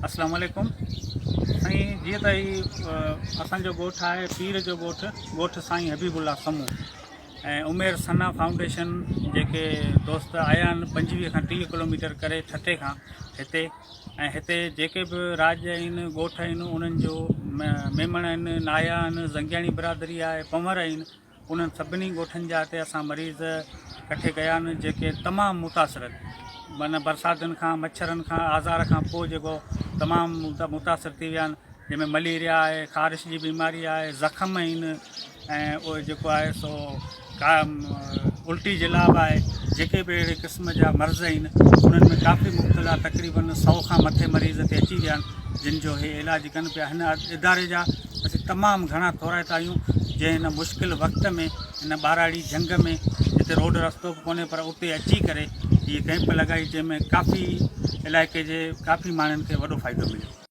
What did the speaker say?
अस्सलाम वालेकुम साईं। जीअं त असांजो ॻोठु आहे पीर जो ॻोठु साईं हबीबुल्ला समूह ऐं उमेर सना फाउंडेशन जेके दोस्त आया आहिनि 25 खां 30 किलोमीटर करे ठटे खां हिते। ऐं हिते जेके बि राज आहिनि ॻोठ आहिनि उन्हनि जो मेमण आहिनि, नाया आहिनि, ज़ंगियाणी बिरादरी आहे, पंवर आहिनि, उन्हनि सभिनी ॻोठनि जा हिते असां मरीज़ इकट्ठे कया आहिनि जेके तमामु मुतासिर माना बरसातुनि खां, मच्छरनि खां, आज़ार खां पोइ जेको तमामु मुतासिर थी विया आहिनि, जंहिंमें मलेरिया आहे, ख़ारिश जी बीमारी आहे, ज़ख़म आहिनि ऐं उहे जेको आहे सो उल्टी जुलाब आहे। जेके बि अहिड़े क़िस्म जा मर्ज़ आहिनि उन्हनि में काफ़ी मुख़्तला तक़रीबन 100 खां मथे मरीज़ ते अची विया आहिनि जिन जो इहे इलाजु कनि पिया। हिन इदारे जा असीं तमामु घणा थोराइता आहियूं जंहिं हिन मुश्किल वक़्त में, हिन ॿाराड़ी जंग में जिते रोड रस्तो बि कोन्हे पर उते अची करे हीअ कैंप लॻाई जंहिंमें काफ़ी इलाइक़े जे काफ़ी माण्हुनि खे वॾो फ़ाइदो मिलियो।